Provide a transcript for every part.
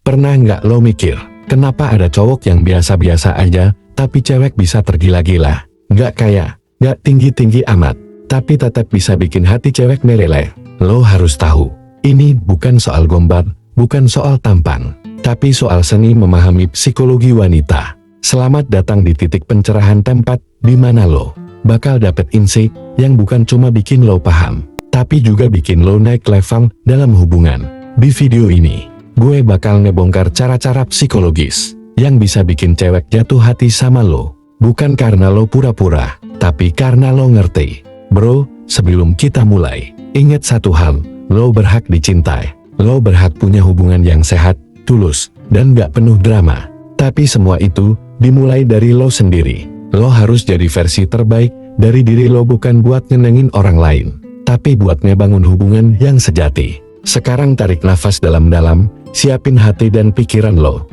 Pernah nggak lo mikir, kenapa ada cowok yang biasa-biasa aja, tapi cewek bisa tergila-gila? Nggak kaya, nggak tinggi-tinggi amat, tapi tetap bisa bikin hati cewek meleleh. Lo harus tahu, ini bukan soal gombal, bukan soal tampang, tapi soal seni memahami psikologi wanita. Selamat datang di titik pencerahan, tempat di mana lo bakal dapet insight yang bukan cuma bikin lo paham, tapi juga bikin lo naik level dalam hubungan. Di video ini, gue bakal ngebongkar cara-cara psikologis yang bisa bikin cewek jatuh hati sama lo. Bukan karena lo pura-pura, tapi karena lo ngerti. Bro, sebelum kita mulai, ingat satu hal, lo berhak dicintai. Lo berhak punya hubungan yang sehat, tulus, dan gak penuh drama. Tapi semua itu dimulai dari lo sendiri. Lo harus jadi versi terbaik dari diri lo, bukan buat nyenengin orang lain, tapi buat ngebangun hubungan yang sejati. Sekarang tarik nafas dalam-dalam, siapin hati dan pikiran lo.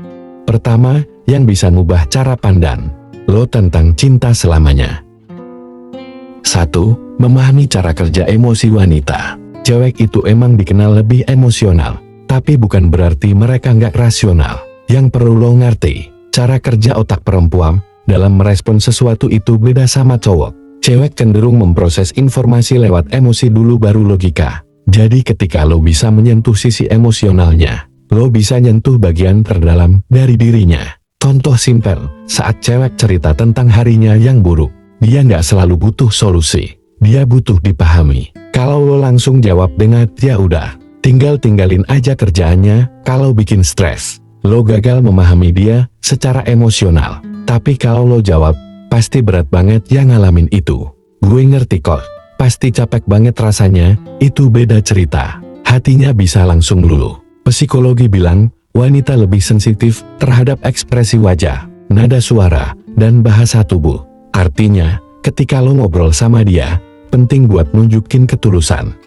Pertama, yang bisa ngubah cara pandang lo tentang cinta selamanya. 1. Memahami cara kerja emosi wanita. Cewek itu emang dikenal lebih emosional, tapi bukan berarti mereka nggak rasional. Yang perlu lo ngerti, cara kerja otak perempuan dalam merespon sesuatu itu beda sama cowok. Cewek cenderung memproses informasi lewat emosi dulu baru logika. Jadi ketika lo bisa menyentuh sisi emosionalnya, lo bisa nyentuh bagian terdalam dari dirinya. Contoh simpel, saat cewek cerita tentang harinya yang buruk, dia nggak selalu butuh solusi, dia butuh dipahami. Kalau lo langsung jawab dengan "ya udah, tinggalin aja kerjaannya," kalau bikin stres, lo gagal memahami dia secara emosional. Tapi kalau lo jawab, "pasti berat banget yang ngalamin itu. Gue ngerti kok, pasti capek banget rasanya," itu beda cerita. Hatinya bisa langsung luluh. Psikologi bilang, wanita lebih sensitif terhadap ekspresi wajah, nada suara, dan bahasa tubuh. Artinya, ketika lo ngobrol sama dia, penting buat nunjukin ketulusan.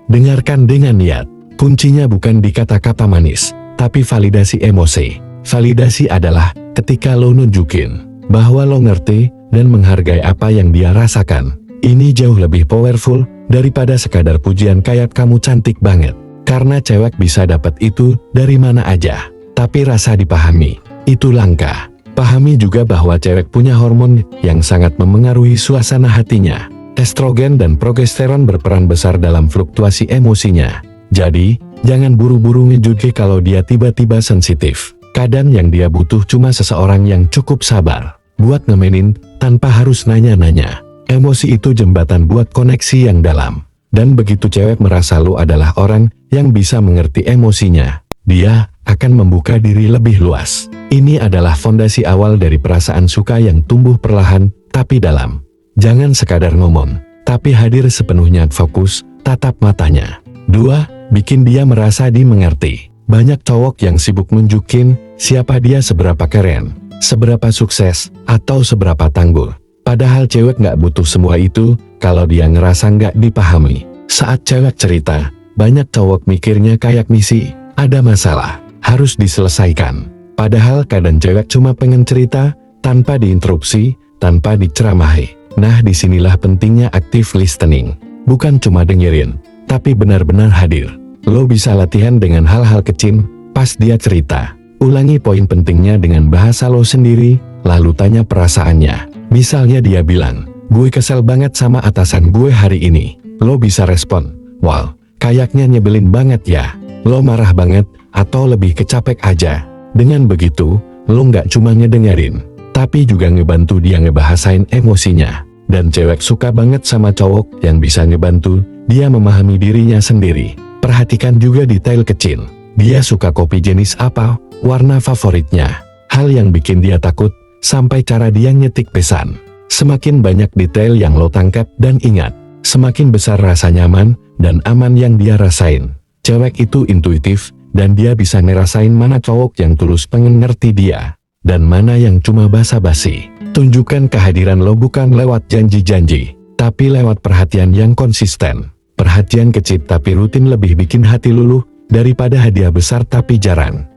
Dengarkan dengan niat. Kuncinya bukan di kata-kata manis, tapi validasi emosi. Validasi adalah ketika lo nunjukin bahwa lo ngerti dan menghargai apa yang dia rasakan. Ini jauh lebih powerful daripada sekadar pujian kayak "kamu cantik banget." Karena cewek bisa dapat itu dari mana aja, tapi rasa dipahami itu langka. Pahami juga bahwa cewek punya hormon yang sangat memengaruhi suasana hatinya. Estrogen dan progesteron berperan besar dalam fluktuasi emosinya. Jadi, jangan buru-buru ngejudge kalau dia tiba-tiba sensitif. Kadang yang dia butuh cuma seseorang yang cukup sabar buat nemenin tanpa harus nanya-nanya. Emosi itu jembatan buat koneksi yang dalam. Dan begitu cewek merasa lo adalah orang yang bisa mengerti emosinya, dia akan membuka diri lebih luas. Ini adalah fondasi awal dari perasaan suka yang tumbuh perlahan tapi dalam. Jangan sekadar ngomong, tapi hadir sepenuhnya, fokus, tatap matanya. 2. Bikin dia merasa dimengerti. Banyak cowok yang sibuk nunjukin siapa dia, seberapa keren, seberapa sukses, atau seberapa tangguh. Padahal cewek nggak butuh semua itu kalau dia ngerasa nggak dipahami. Saat cewek cerita, banyak cowok mikirnya kayak misi, ada masalah, harus diselesaikan. Padahal kadang cewek cuma pengen cerita, tanpa diinterupsi, tanpa diceramahi. Nah, disinilah pentingnya active listening. Bukan cuma dengerin, tapi benar-benar hadir. Lo bisa latihan dengan hal-hal kecil, pas dia cerita. Ulangi poin pentingnya dengan bahasa lo sendiri, lalu tanya perasaannya. Misalnya dia bilang, "Gue kesel banget sama atasan gue hari ini." Lo bisa respon, "Wow, kayaknya nyebelin banget ya." Lo marah banget, atau lebih kecapek aja. Dengan begitu, lo nggak cuma ngedengerin, tapi juga ngebantu dia ngebahasain emosinya. Dan cewek suka banget sama cowok yang bisa ngebantu dia memahami dirinya sendiri. Perhatikan juga detail kecil. Dia suka kopi jenis apa, warna favoritnya, hal yang bikin dia takut, sampai cara dia nyetik pesan. Semakin banyak detail yang lo tangkap dan ingat, semakin besar rasa nyaman dan aman yang dia rasain. Cewek itu intuitif, dan dia bisa ngerasain mana cowok yang tulus pengen ngerti dia, dan mana yang cuma basa-basi. Tunjukkan kehadiran lo bukan lewat janji-janji, tapi lewat perhatian yang konsisten. Perhatian kecil tapi rutin lebih bikin hati luluh daripada hadiah besar tapi jarang.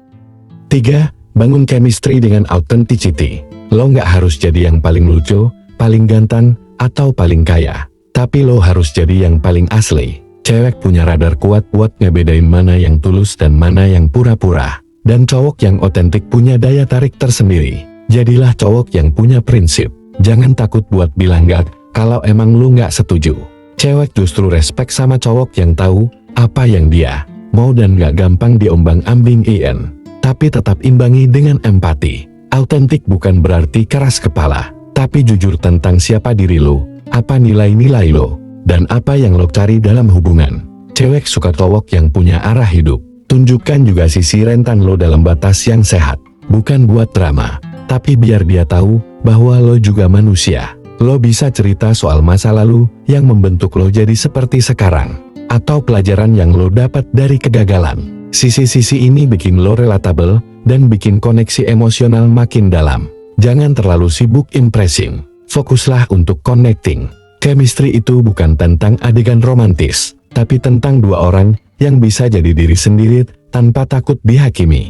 3. Bangun chemistry dengan authenticity. Lo nggak harus jadi yang paling lucu, paling ganteng, atau paling kaya, tapi lo harus jadi yang paling asli. Cewek punya radar kuat buat ngebedain mana yang tulus dan mana yang pura-pura. Dan cowok yang otentik punya daya tarik tersendiri. Jadilah cowok yang punya prinsip. Jangan takut buat bilang gak kalau emang lu gak setuju. Cewek justru respect sama cowok yang tahu apa yang dia mau dan gak gampang diombang-ambingin. Tapi tetap imbangi dengan empati. Autentik bukan berarti keras kepala, tapi jujur tentang siapa diri lu, apa nilai-nilai lo, dan apa yang lo cari dalam hubungan. Cewek suka cowok yang punya arah hidup. Tunjukkan juga sisi rentan lo dalam batas yang sehat. Bukan buat drama, tapi biar dia tahu bahwa lo juga manusia. Lo bisa cerita soal masa lalu yang membentuk lo jadi seperti sekarang, atau pelajaran yang lo dapat dari kegagalan. Sisi-sisi ini bikin lo relatable dan bikin koneksi emosional makin dalam. Jangan terlalu sibuk impressing, fokuslah untuk connecting. Chemistry itu bukan tentang adegan romantis, tapi tentang dua orang yang bisa jadi diri sendiri tanpa takut dihakimi.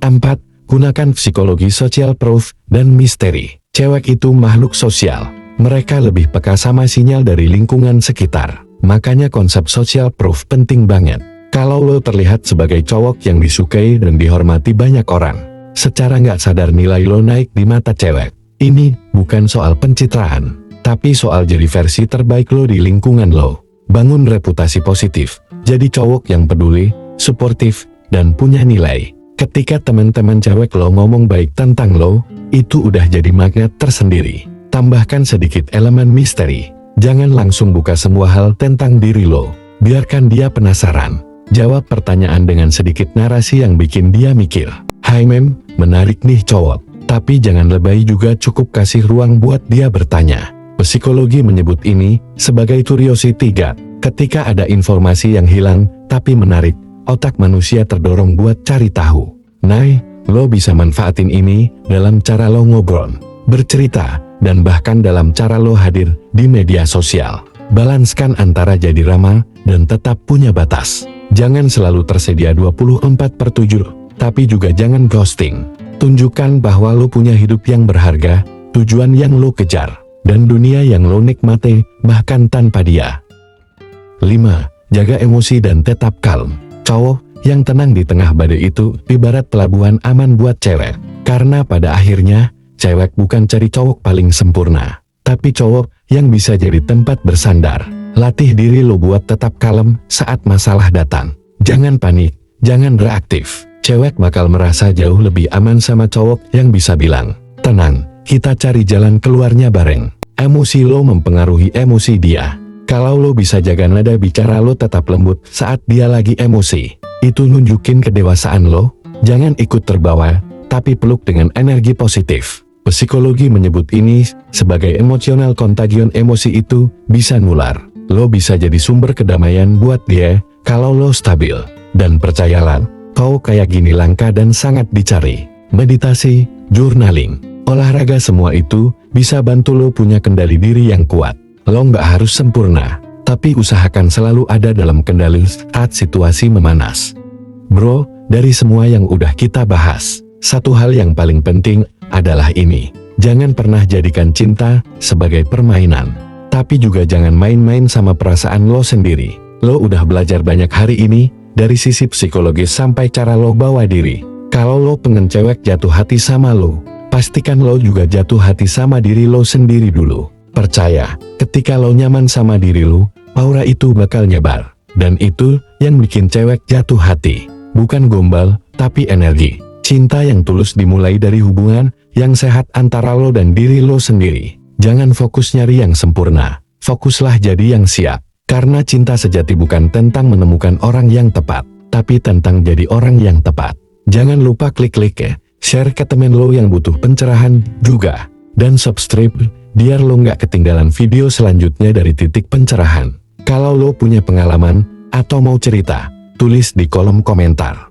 4. Gunakan psikologi social proof dan misteri. Cewek itu makhluk sosial. Mereka lebih peka sama sinyal dari lingkungan sekitar. Makanya konsep social proof penting banget. Kalau lo terlihat sebagai cowok yang disukai dan dihormati banyak orang, secara nggak sadar nilai lo naik di mata cewek. Ini bukan soal pencitraan, tapi soal jadi versi terbaik lo di lingkungan lo. Bangun reputasi positif. Jadi cowok yang peduli, suportif, dan punya nilai. Ketika teman-teman cewek lo ngomong baik tentang lo, itu udah jadi magnet tersendiri. Tambahkan sedikit elemen misteri. Jangan langsung buka semua hal tentang diri lo. Biarkan dia penasaran. Jawab pertanyaan dengan sedikit narasi yang bikin dia mikir. Hai mem, menarik nih cowok. Tapi jangan lebay juga, cukup kasih ruang buat dia bertanya. Psikologi menyebut ini sebagai curiosity gap. Ketika ada informasi yang hilang, tapi menarik, otak manusia terdorong buat cari tahu. Nah, lo bisa manfaatin ini dalam cara lo ngobrol, bercerita, dan bahkan dalam cara lo hadir di media sosial. Balanskan antara jadi ramah dan tetap punya batas. Jangan selalu tersedia 24/7, tapi juga jangan ghosting. Tunjukkan bahwa lo punya hidup yang berharga, tujuan yang lo kejar, dan dunia yang lo nikmati bahkan tanpa dia. 5. Jaga emosi dan tetap kalem. Cowok yang tenang di tengah badai itu ibarat pelabuhan aman buat cewek. Karena pada akhirnya, cewek bukan cari cowok paling sempurna, tapi cowok yang bisa jadi tempat bersandar. Latih diri lo buat tetap kalem saat masalah datang. Jangan panik, jangan reaktif. Cewek bakal merasa jauh lebih aman sama cowok yang bisa bilang, tenang, kita cari jalan keluarnya bareng. Emosi lo mempengaruhi emosi dia. Kalau lo bisa jaga nada bicara lo tetap lembut saat dia lagi emosi, itu nunjukin kedewasaan lo. Jangan ikut terbawa, tapi peluk dengan energi positif. Psikologi menyebut ini sebagai emotional contagion. Emosi itu bisa nular. Lo bisa jadi sumber kedamaian buat dia kalau lo stabil. Dan percayalah, kau kayak gini langka dan sangat dicari. Meditasi, journaling, olahraga, semua itu bisa bantu lo punya kendali diri yang kuat. Lo nggak harus sempurna, tapi usahakan selalu ada dalam kendali saat situasi memanas. Bro, dari semua yang udah kita bahas, satu hal yang paling penting adalah ini. Jangan pernah jadikan cinta sebagai permainan. Tapi juga jangan main-main sama perasaan lo sendiri. Lo udah belajar banyak hari ini, dari sisi psikologis sampai cara lo bawa diri. Kalau lo pengen cewek jatuh hati sama lo, pastikan lo juga jatuh hati sama diri lo sendiri dulu. Percaya, ketika lo nyaman sama diri lo, aura itu bakal nyebar. Dan itu yang bikin cewek jatuh hati. Bukan gombal, tapi energi. Cinta yang tulus dimulai dari hubungan yang sehat antara lo dan diri lo sendiri. Jangan fokus nyari yang sempurna, fokuslah jadi yang siap. Karena cinta sejati bukan tentang menemukan orang yang tepat, tapi tentang jadi orang yang tepat. Jangan lupa klik ya, share ke temen lo yang butuh pencerahan juga. Dan subscribe, biar lo nggak ketinggalan video selanjutnya dari Titik Pencerahan. Kalau lo punya pengalaman, atau mau cerita, tulis di kolom komentar.